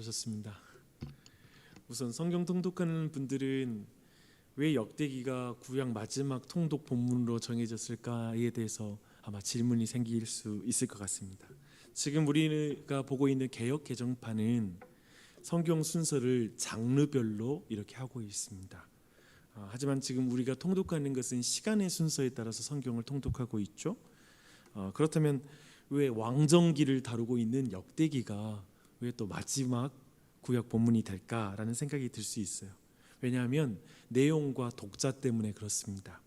좋습니다. 우선 성경 통독하는 분들은 왜 역대기가 구약 마지막 통독 본문으로 정해졌을까에 대해서 아마 질문이 생길 수 있을 것 같습니다. 지금 우리가 보고 있는 개역 개정판은 성경 순서를 장르별로 이렇게 하고 있습니다. 하지만 지금 우리가 통독하는 것은 시간의 순서에 따라서 성경을 통독하고 있죠. 그렇다면 왜 왕정기를 다루고 있는 역대기가 왜 또 마지막 구약 본문이 될까라는 생각이 들 수 있어요. 왜냐하면 내용과 독자 때문에 그렇습니다.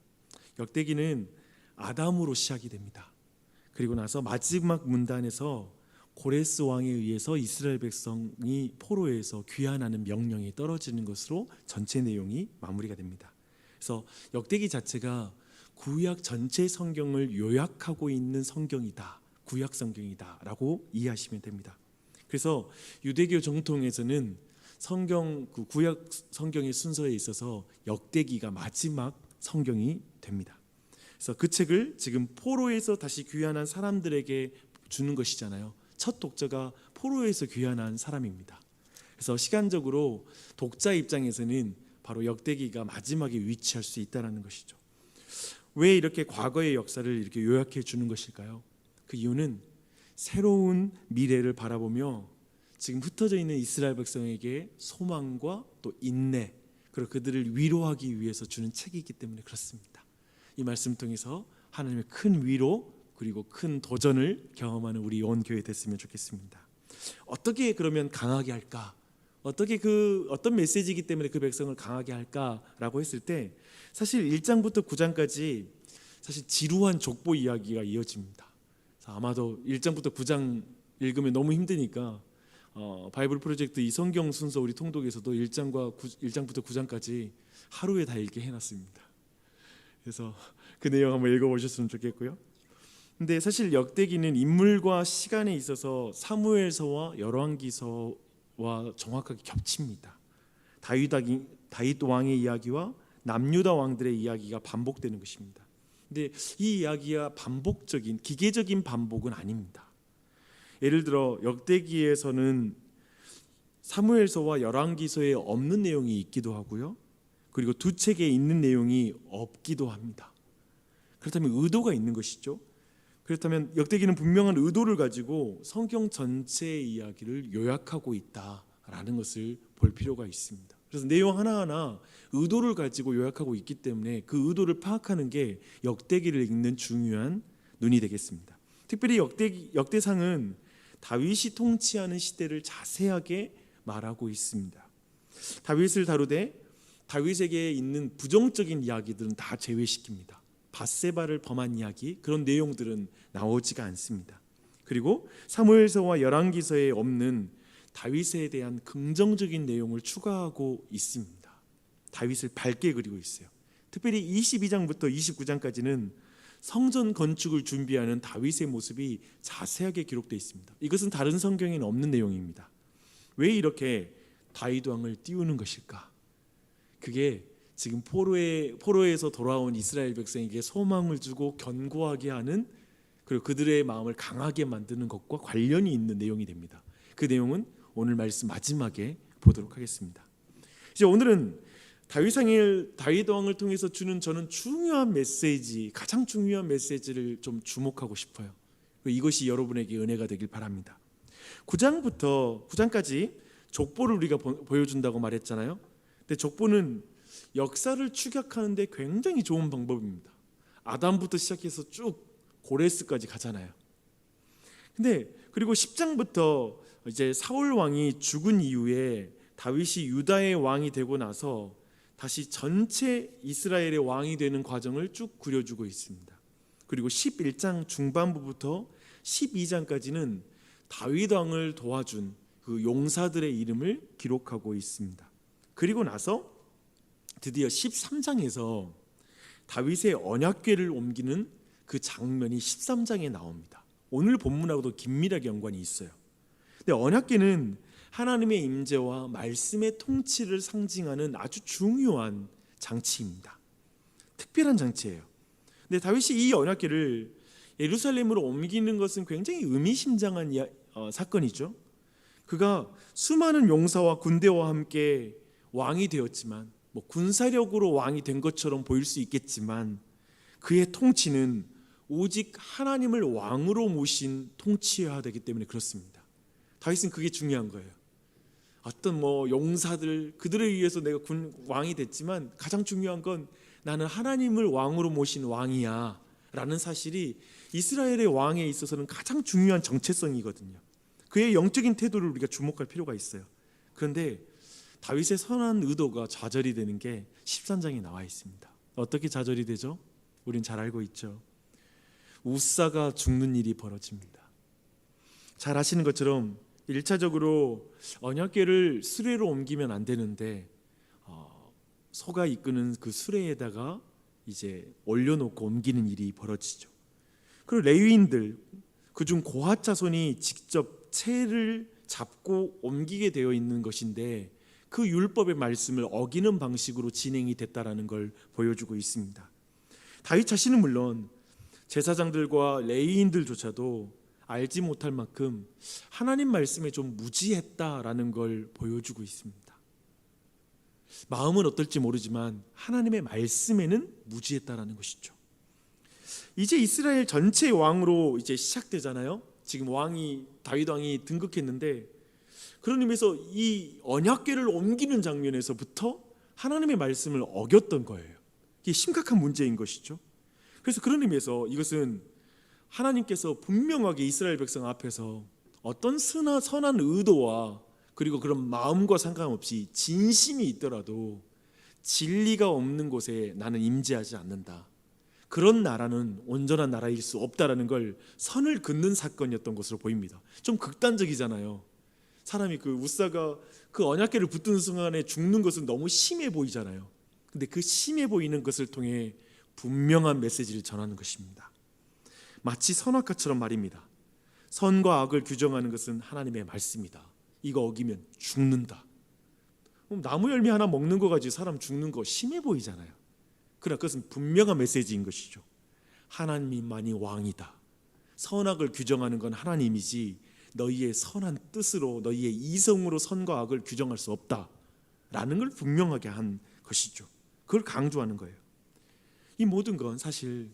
역대기는 아담으로 시작이 됩니다. 그리고 나서 마지막 문단에서 고레스 왕에 의해서 이스라엘 백성이 포로에서 귀환하는 명령이 떨어지는 것으로 전체 내용이 마무리가 됩니다. 그래서 역대기 자체가 구약 전체 성경을 요약하고 있는 성경이다, 구약 성경이다라고 이해하시면 됩니다. 그래서 유대교 정통에서는 성경 구약 성경의 순서에 있어서 역대기가 마지막 성경이 됩니다. 그래서 그 책을 지금 포로에서 다시 귀환한 사람들에게 주는 것이잖아요. 첫 독자가 포로에서 귀환한 사람입니다. 그래서 시간적으로 독자 입장에서는 바로 역대기가 마지막에 위치할 수 있다는 것이죠. 왜 이렇게 과거의 역사를 이렇게 요약해 주는 것일까요? 그 이유는 새로운 미래를 바라보며 지금 흩어져 있는 이스라엘 백성에게 소망과 또 인내, 그리고 그들을 위로하기 위해서 주는 책이기 때문에 그렇습니다. 이 말씀 통해서 하나님의 큰 위로 그리고 큰 도전을 경험하는 우리 온 교회 됐으면 좋겠습니다. 어떻게 그러면 강하게 할까? 어떻게 어떤 메시지이기 때문에 그 백성을 강하게 할까라고 했을 때 사실 1장부터 9장까지 사실 지루한 족보 이야기가 이어집니다. 아마도 1장부터 9장 읽으면 너무 힘드니까 바이블 프로젝트 이 성경 순서 우리 통독에서도 1장부터 9장까지 하루에 다 읽게 해놨습니다. 그래서 그 내용 한번 읽어보셨으면 좋겠고요. 근데 사실 역대기는 인물과 시간에 있어서 사무엘서와 열왕기서와 정확하게 겹칩니다. 다윗 왕의 이야기와 남유다 왕들의 이야기가 반복되는 것입니다. 근데 이 이야기가 반복적인 기계적인 반복은 아닙니다. 예를 들어 역대기에서는 사무엘서와 열왕기서에 없는 내용이 있기도 하고요. 그리고 두 책에 있는 내용이 없기도 합니다. 그렇다면 의도가 있는 것이죠. 그렇다면 역대기는 분명한 의도를 가지고 성경 전체의 이야기를 요약하고 있다라는 것을 볼 필요가 있습니다. 그래서 내용 하나하나 의도를 가지고 요약하고 있기 때문에 그 의도를 파악하는 게 역대기를 읽는 중요한 눈이 되겠습니다. 특별히 역대상은 다윗이 통치하는 시대를 자세하게 말하고 있습니다. 다윗을 다루되 다윗에게 있는 부정적인 이야기들은 다 제외시킵니다. 밧세바를 범한 이야기, 그런 내용들은 나오지가 않습니다. 그리고 사무엘서와 열왕기서에 없는 다윗에 대한 긍정적인 내용을 추가하고 있습니다. 다윗을 밝게 그리고 있어요. 특별히 22장부터 29장까지는 성전 건축을 준비하는 다윗의 모습이 자세하게 기록되어 있습니다. 이것은 다른 성경에는 없는 내용입니다. 왜 이렇게 다윗 왕을 띄우는 것일까? 그게 지금 포로에서 돌아온 이스라엘 백성에게 소망을 주고 견고하게 하는, 그리고 그들의 마음을 강하게 만드는 것과 관련이 있는 내용이 됩니다. 그 내용은 오늘 말씀 마지막에 보도록 하겠습니다. 이제 오늘은 다윗 왕을 통해서 주는 저는 중요한 메시지, 가장 중요한 메시지를 좀 주목하고 싶어요. 이것이 여러분에게 은혜가 되길 바랍니다. 9장부터 9장까지 족보를 우리가 보여준다고 말했잖아요. 근데 족보는 역사를 추격하는 데 굉장히 좋은 방법입니다. 아담부터 시작해서 쭉 고레스까지 가잖아요. 근데 그리고 10장부터 이제 사울 왕이 죽은 이후에 다윗이 유다의 왕이 되고 나서 다시 전체 이스라엘의 왕이 되는 과정을 쭉 그려주고 있습니다. 그리고 11장 중반부부터 12장까지는 다윗 왕을 도와준 그 용사들의 이름을 기록하고 있습니다. 그리고 나서 드디어 13장에서 다윗의 언약궤를 옮기는 그 장면이 13장에 나옵니다. 오늘 본문하고도 긴밀하게 연관이 있어요. 근데 언약궤는 하나님의 임재와 말씀의 통치를 상징하는 아주 중요한 장치입니다. 특별한 장치예요. 근데 다윗이 이 언약궤를 예루살렘으로 옮기는 것은 굉장히 의미심장한 사건이죠. 그가 수많은 용사와 군대와 함께 왕이 되었지만, 군사력으로 왕이 된 것처럼 보일 수 있겠지만, 그의 통치는 오직 하나님을 왕으로 모신 통치여야 되기 때문에 그렇습니다. 다윗은 그게 중요한 거예요. 어떤 용사들, 그들에 의해서 내가 왕이 됐지만 가장 중요한 건 나는 하나님을 왕으로 모신 왕이야 라는 사실이 이스라엘의 왕에 있어서는 가장 중요한 정체성이거든요. 그의 영적인 태도를 우리가 주목할 필요가 있어요. 그런데 다윗의 선한 의도가 좌절이 되는 게 13장에 나와 있습니다. 어떻게 좌절이 되죠? 우린 잘 알고 있죠. 우사가 죽는 일이 벌어집니다. 잘 아시는 것처럼 1차적으로 언약궤를 수레로 옮기면 안 되는데 소가 이끄는 그 수레에다가 이제 올려놓고 옮기는 일이 벌어지죠. 그리고 레위인들, 그중 고핫 자손이 직접 채를 잡고 옮기게 되어 있는 것인데 그 율법의 말씀을 어기는 방식으로 진행이 됐다라는 걸 보여주고 있습니다. 다윗 자신은 물론 제사장들과 레위인들조차도 알지 못할 만큼 하나님 말씀에 좀 무지했다라는 걸 보여주고 있습니다. 마음은 어떨지 모르지만 하나님의 말씀에는 무지했다라는 것이죠. 이제 이스라엘 전체 왕으로 이제 시작되잖아요. 지금 다윗 왕이 등극했는데, 그런 의미에서 이 언약궤를 옮기는 장면에서부터 하나님의 말씀을 어겼던 거예요. 이게 심각한 문제인 것이죠. 그래서 그런 의미에서 이것은 하나님께서 분명하게 이스라엘 백성 앞에서 어떤 선한 의도와 그리고 그런 마음과 상관없이 진심이 있더라도 진리가 없는 곳에 나는 임재하지 않는다. 그런 나라는 온전한 나라일 수 없다라는 걸 선을 긋는 사건이었던 것으로 보입니다. 좀 극단적이잖아요. 사람이 우사가 그 언약궤를 붙든 순간에 죽는 것은 너무 심해 보이잖아요. 근데 그 심해 보이는 것을 통해 분명한 메시지를 전하는 것입니다. 마치 선악과처럼 말입니다. 선과 악을 규정하는 것은 하나님의 말씀이다. 이거 어기면 죽는다. 나무 열매 하나 먹는 거 가지고 사람 죽는 거 심해 보이잖아요. 그러나 그것은 분명한 메시지인 것이죠. 하나님만이 왕이다. 선악을 규정하는 건 하나님이지 너희의 선한 뜻으로, 너희의 이성으로 선과 악을 규정할 수 없다라는 걸 분명하게 한 것이죠. 그걸 강조하는 거예요. 이 모든 건 사실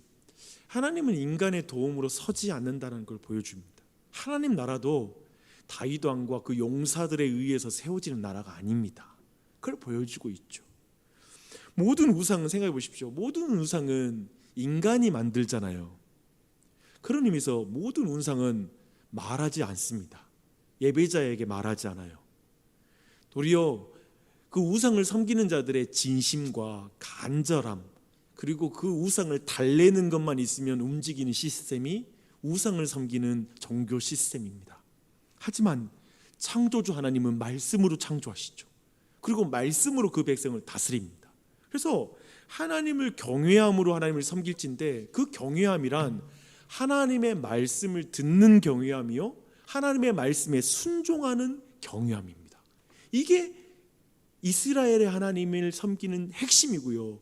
하나님은 인간의 도움으로 서지 않는다는 걸 보여줍니다. 하나님 나라도 다윗 왕과 그 용사들에 의해서 세워지는 나라가 아닙니다. 그걸 보여주고 있죠. 모든 우상은 생각해 보십시오. 모든 우상은 인간이 만들잖아요. 그런 의미에서 모든 우상은 말하지 않습니다. 예배자에게 말하지 않아요. 도리어 그 우상을 섬기는 자들의 진심과 간절함, 그리고 그 우상을 달래는 것만 있으면 움직이는 시스템이 우상을 섬기는 종교 시스템입니다. 하지만 창조주 하나님은 말씀으로 창조하시죠. 그리고 말씀으로 그 백성을 다스립니다. 그래서 하나님을 경외함으로 하나님을 섬길진데, 그 경외함이란 하나님의 말씀을 듣는 경외함이요, 하나님의 말씀에 순종하는 경외함입니다. 이게 이스라엘의 하나님을 섬기는 핵심이고요,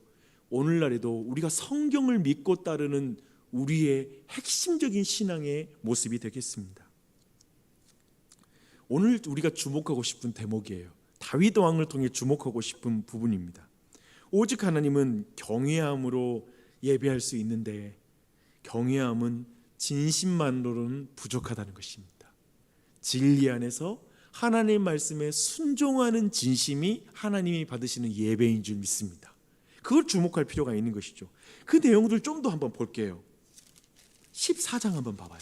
오늘날에도 우리가 성경을 믿고 따르는 우리의 핵심적인 신앙의 모습이 되겠습니다. 오늘 우리가 주목하고 싶은 대목이에요. 다윗 왕을 통해 주목하고 싶은 부분입니다. 오직 하나님은 경외함으로 예배할 수 있는데 경외함은 진심만으로는 부족하다는 것입니다. 진리 안에서 하나님의 말씀에 순종하는 진심이 하나님이 받으시는 예배인 줄 믿습니다. 그걸 주목할 필요가 있는 것이죠. 그 내용들 좀 더 한번 볼게요. 14장 한번 봐봐요.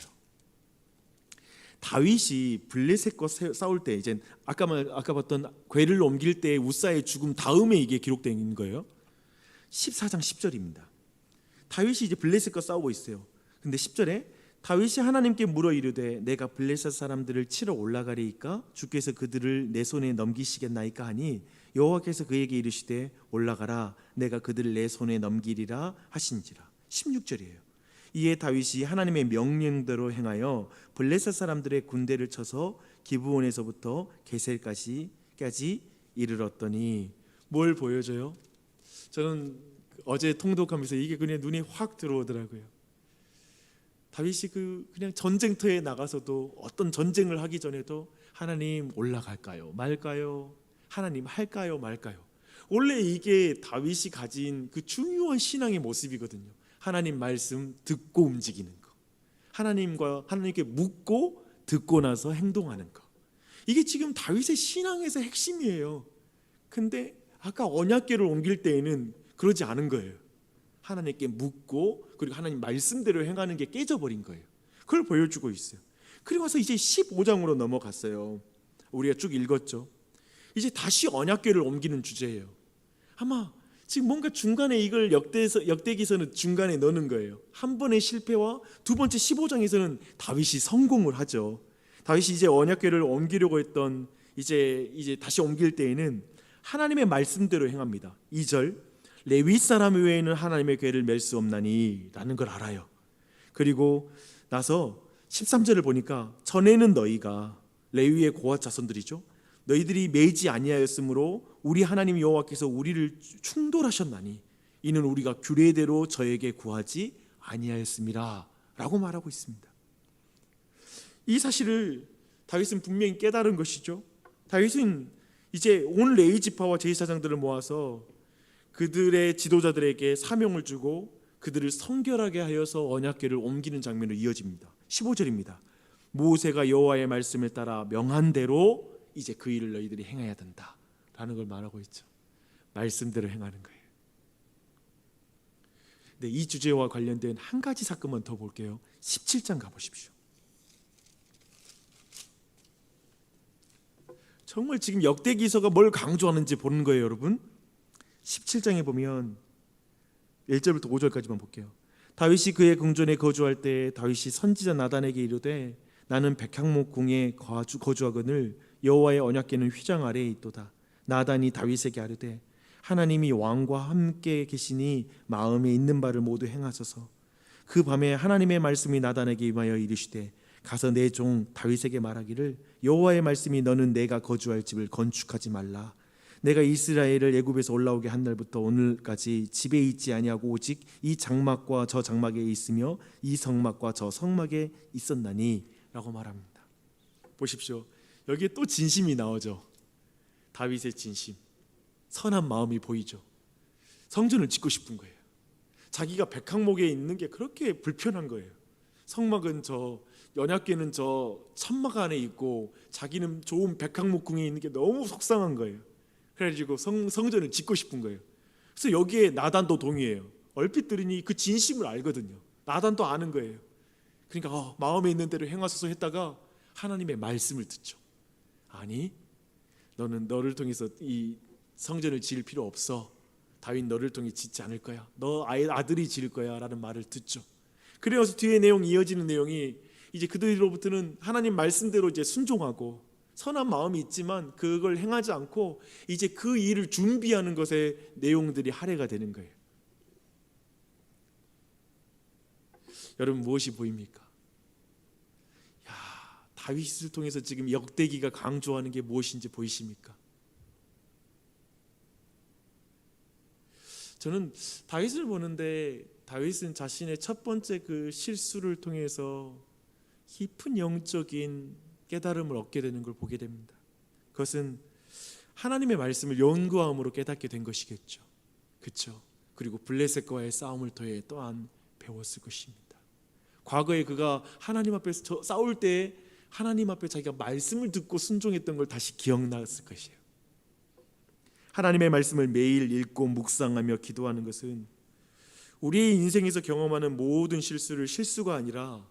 다윗이 블레셋과 싸울 때, 이제 아까 봤던 궤를 옮길 때 우사의 죽음 다음에 이게 기록되어 있는 거예요. 14장 10절입니다. 다윗이 이제 블레셋과 싸우고 있어요. 근데 10절에 다윗이 하나님께 물어 이르되 내가 블레셋 사람들을 치러 올라가리이까 주께서 그들을 내 손에 넘기시겠나이까 하니 여호와께서 그에게 이르시되 올라가라 내가 그들을 내 손에 넘기리라 하신지라. 16절이에요. 이에 다윗이 하나님의 명령대로 행하여 블레셋 사람들의 군대를 쳐서 기브온에서부터 게셀까지 이르렀더니 뭘 보여줘요? 저는 어제 통독하면서 이게 그냥 눈에 확 들어오더라고요. 다윗이 그냥 전쟁터에 나가서도, 어떤 전쟁을 하기 전에도 하나님 올라갈까요? 말까요? 하나님 할까요? 말까요? 원래 이게 다윗이 가진 그 중요한 신앙의 모습이거든요. 하나님 말씀 듣고 움직이는 거. 하나님께 묻고 듣고 나서 행동하는 거. 이게 지금 다윗의 신앙에서 핵심이에요. 근데 아까 언약궤를 옮길 때에는 그러지 않은 거예요. 하나님께 묻고 그리고 하나님 말씀대로 행하는 게 깨져버린 거예요. 그걸 보여주고 있어요. 그리고 와서 이제 15장으로 넘어갔어요. 우리가 쭉 읽었죠. 이제 다시 언약궤를 옮기는 주제예요. 아마 지금 뭔가 중간에 이걸 역대기서는 중간에 넣는 거예요. 한 번의 실패와 두 번째 15장에서는 다윗이 성공을 하죠. 다윗이 이제 언약궤를 옮기려고 했던 이제 다시 옮길 때에는 하나님의 말씀대로 행합니다. 2절 레위 사람 외에는 하나님의 궤를 맬 수 없나니 라는 걸 알아요. 그리고 나서 13절을 보니까 전에는 너희가 레위의 고아 자손들이죠. 너희들이 매지 아니하였으므로 우리 하나님 여호와께서 우리를 충돌하셨나니 이는 우리가 규례대로 저에게 구하지 아니하였습니다 라고 말하고 있습니다. 이 사실을 다윗은 분명히 깨달은 것이죠. 다윗은 이제 온 레위 지파와 제사장들을 모아서 그들의 지도자들에게 사명을 주고 그들을 성결하게 하여서 언약궤를 옮기는 장면으로 이어집니다. 15절입니다. 모세가 여호와의 말씀을 따라 명한 대로 이제 그 일을 너희들이 행해야 된다라는 걸 말하고 있죠. 말씀대로 행하는 거예요. 네, 이 주제와 관련된 한 가지 사건만 더 볼게요. 17장 가보십시오. 정말 지금 역대기서가 뭘 강조하는지 보는 거예요, 여러분. 17장에 보면 1절부터 5절까지만 볼게요. 다윗이 그의 궁전에 거주할 때 다윗이 선지자 나단에게 이르되 나는 백향목 궁에 거주하거늘 여호와의 언약궤는 휘장 아래에 있도다. 나단이 다윗에게 아뢰되 하나님이 왕과 함께 계시니 마음에 있는 바를 모두 행하소서. 그 밤에 하나님의 말씀이 나단에게 임하여 이르시되 가서 내 종 다윗에게 말하기를 여호와의 말씀이 너는 내가 거주할 집을 건축하지 말라. 내가 이스라엘을 애굽에서 올라오게 한 날부터 오늘까지 집에 있지 아니하고 오직 이 장막과 저 장막에 있으며 이 성막과 저 성막에 있었나니 라고 말합니다. 보십시오. 여기에 또 진심이 나오죠. 다윗의 진심, 선한 마음이 보이죠. 성전을 짓고 싶은 거예요. 자기가 백향목에 있는 게 그렇게 불편한 거예요. 성막은 저 언약궤는 저 천막 안에 있고 자기는 좋은 백향목 궁에 있는 게 너무 속상한 거예요. 그래가지고 성전을 짓고 싶은 거예요. 그래서 여기에 나단도 동의해요. 얼핏 들으니 그 진심을 알거든요. 나단도 아는 거예요. 그러니까 마음에 있는 대로 행하소서 했다가 하나님의 말씀을 듣죠. 아니, 너는 너를 통해서 이 성전을 지을 필요 없어. 다윗 너를 통해 짓지 않을 거야. 너 아들이 지을 거야 라는 말을 듣죠. 그래서 뒤에 내용 이어지는 내용이 이제 그들로부터는 하나님 말씀대로 이제 순종하고 선한 마음이 있지만 그걸 행하지 않고 이제 그 일을 준비하는 것에 내용들이 할애가 되는 거예요. 여러분 무엇이 보입니까? 다윗을 통해서 지금 역대기가 강조하는 게 무엇인지 보이십니까? 저는 다윗을 보는데 다윗은 자신의 첫 번째 그 실수를 통해서 깊은 영적인 깨달음을 얻게 되는 걸 보게 됩니다. 그것은 하나님의 말씀을 연구함으로 깨닫게 된 것이겠죠. 그렇죠? 그리고 블레셋과의 싸움을 통해 또한 배웠을 것입니다. 과거에 그가 하나님 앞에서 싸울 때 하나님 앞에 자기가 말씀을 듣고 순종했던 걸 다시 기억났을 것이에요. 하나님의 말씀을 매일 읽고 묵상하며 기도하는 것은 우리의 인생에서 경험하는 모든 실수를 실수가 아니라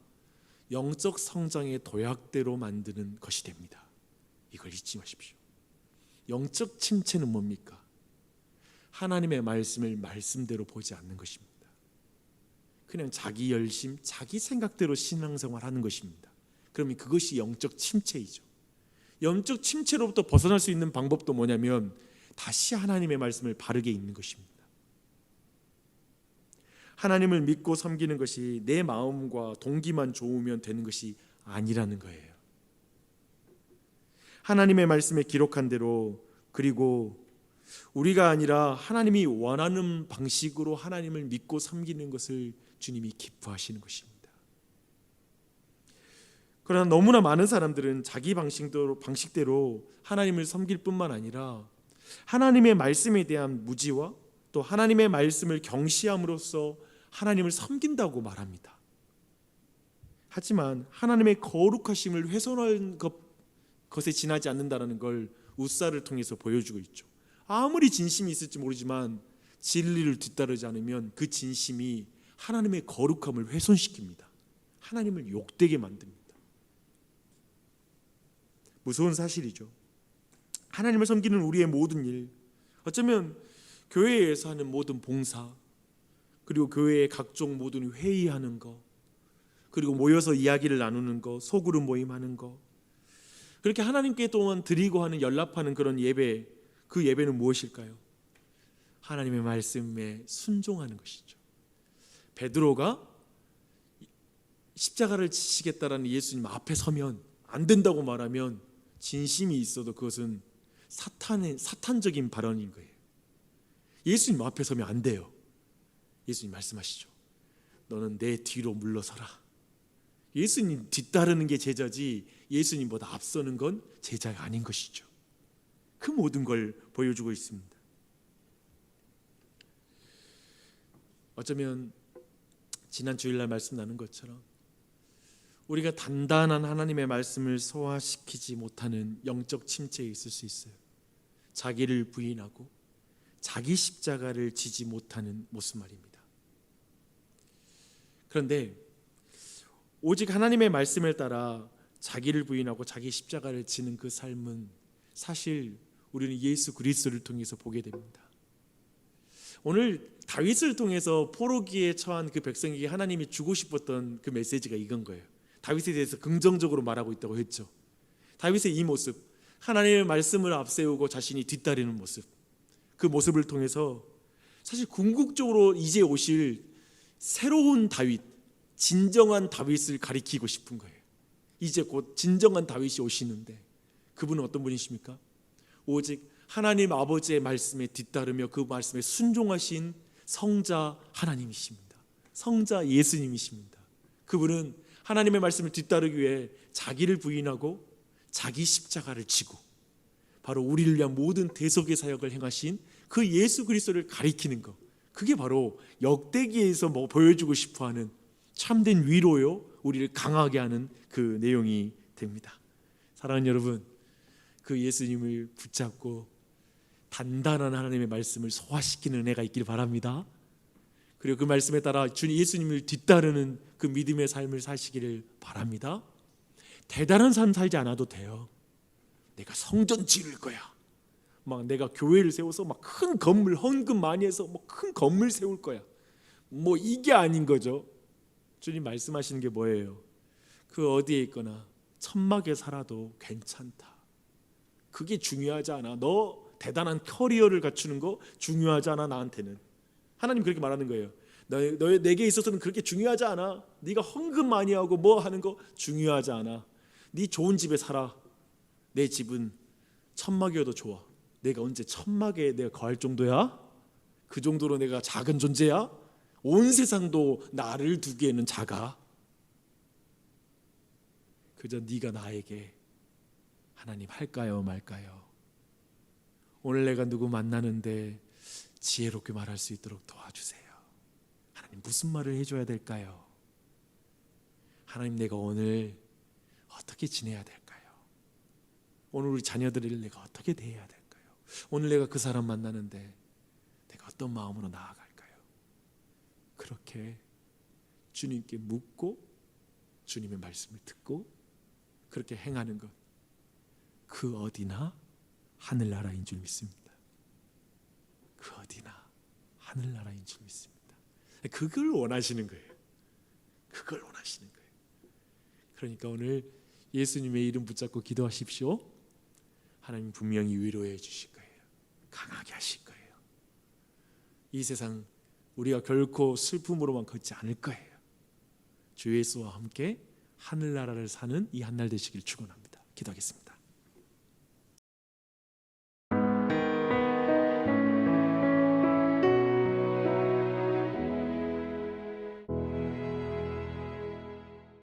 영적 성장의 도약대로 만드는 것이 됩니다. 이걸 잊지 마십시오. 영적 침체는 뭡니까? 하나님의 말씀을 말씀대로 보지 않는 것입니다. 그냥 자기 열심, 자기 생각대로 신앙생활하는 것입니다. 그러면 그것이 영적 침체이죠. 영적 침체로부터 벗어날 수 있는 방법도 뭐냐면 다시 하나님의 말씀을 바르게 읽는 것입니다. 하나님을 믿고 섬기는 것이 내 마음과 동기만 좋으면 되는 것이 아니라는 거예요. 하나님의 말씀에 기록한 대로 그리고 우리가 아니라 하나님이 원하는 방식으로 하나님을 믿고 섬기는 것을 주님이 기뻐하시는 것입니다. 그러나 너무나 많은 사람들은 자기 방식대로 하나님을 섬길 뿐만 아니라 하나님의 말씀에 대한 무지와 또 하나님의 말씀을 경시함으로써 하나님을 섬긴다고 말합니다. 하지만 하나님의 거룩하심을 훼손한 것에 지나지 않는다는 걸 웃사를 통해서 보여주고 있죠. 아무리 진심이 있을지 모르지만 진리를 뒤따르지 않으면 그 진심이 하나님의 거룩함을 훼손시킵니다. 하나님을 욕되게 만듭니다. 무서운 사실이죠. 하나님을 섬기는 우리의 모든 일, 어쩌면 교회에서 하는 모든 봉사, 그리고 교회의 각종 모든 회의하는 거, 그리고 모여서 이야기를 나누는 거, 소그룹 모임하는 거, 그렇게 하나님께 또한 드리고 하는 연락하는 그런 예배, 그 예배는 무엇일까요? 하나님의 말씀에 순종하는 것이죠. 베드로가 십자가를 지시겠다라는 예수님 앞에 서면 안 된다고 말하면 진심이 있어도 그것은 사탄적인 발언인 거예요. 예수님 앞에 서면 안 돼요. 예수님 말씀하시죠. 너는 내 뒤로 물러서라. 예수님 뒤따르는 게 제자지 예수님보다 앞서는 건 제자가 아닌 것이죠. 그 모든 걸 보여주고 있습니다. 어쩌면 지난 주일날 말씀 나눈 것처럼 우리가 단단한 하나님의 말씀을 소화시키지 못하는 영적 침체에 있을 수 있어요. 자기를 부인하고 자기 십자가를 지지 못하는 모습 말입니다. 그런데 오직 하나님의 말씀을 따라 자기를 부인하고 자기 십자가를 지는 그 삶은 사실 우리는 예수 그리스도를 통해서 보게 됩니다. 오늘 다윗을 통해서 포로기에 처한 그 백성에게 하나님이 주고 싶었던 그 메시지가 이건 거예요. 다윗에 대해서 긍정적으로 말하고 있다고 했죠. 다윗의 이 모습, 하나님의 말씀을 앞세우고 자신이 뒤따르는 모습, 그 모습을 통해서 사실 궁극적으로 이제 오실 새로운 다윗, 진정한 다윗을 가리키고 싶은 거예요. 이제 곧 진정한 다윗이 오시는데 그분은 어떤 분이십니까? 오직 하나님 아버지의 말씀에 뒤따르며 그 말씀에 순종하신 성자 하나님이십니다. 성자 예수님이십니다. 그분은 하나님의 말씀을 뒤따르기 위해 자기를 부인하고 자기 십자가를 지고 바로 우리를 위한 모든 대속의 사역을 행하신 그 예수 그리스도를 가리키는 것, 그게 바로 역대기에서 보여주고 싶어하는 참된 위로요, 우리를 강하게 하는 그 내용이 됩니다. 사랑하는 여러분, 그 예수님을 붙잡고 단단한 하나님의 말씀을 소화시키는 은혜가 있기를 바랍니다. 그리고 그 말씀에 따라 주님 예수님을 뒤따르는 그 믿음의 삶을 사시기를 바랍니다. 대단한 삶 살지 않아도 돼요. 내가 성전 지을 거야, 막 내가 교회를 세워서 막 큰 건물 헌금 많이 해서 뭐 큰 건물 세울 거야, 뭐 이게 아닌 거죠. 주님 말씀하시는 게 뭐예요? 그 어디에 있거나 천막에 살아도 괜찮다. 그게 중요하지 않아. 너 대단한 커리어를 갖추는 거 중요하지 않아. 나한테는 하나님 그렇게 말하는 거예요. 내게 있어서는 그렇게 중요하지 않아. 네가 헌금 많이 하고 뭐 하는 거 중요하지 않아. 네 좋은 집에 살아. 내 집은 천막이어도 좋아. 내가 언제 천막에 내가 거할 정도야? 그 정도로 내가 작은 존재야? 온 세상도 나를 두기에는 작아. 그저 네가 나에게 하나님 할까요 말까요? 오늘 내가 누구 만나는데 지혜롭게 말할 수 있도록 도와주세요. 하나님 무슨 말을 해줘야 될까요? 하나님 내가 오늘 어떻게 지내야 될까요? 오늘 우리 자녀들을 내가 어떻게 대해야 될까요? 오늘 내가 그 사람 만나는데 내가 어떤 마음으로 나아갈까요? 그렇게 주님께 묻고 주님의 말씀을 듣고 그렇게 행하는 것, 그 어디나 하늘나라인 줄 믿습니다. 그 어디나 하늘나라인 줄 믿습니다. 그걸 원하시는 거예요. 그걸 원하시는 거예요. 그러니까 오늘 예수님의 이름 붙잡고 기도하십시오. 하나님 분명히 위로해 주실 거예요. 강하게 하실 거예요. 이 세상 우리가 결코 슬픔으로만 걷지 않을 거예요. 주 예수와 함께 하늘나라를 사는 이 한 날 되시길 축원합니다. 기도하겠습니다.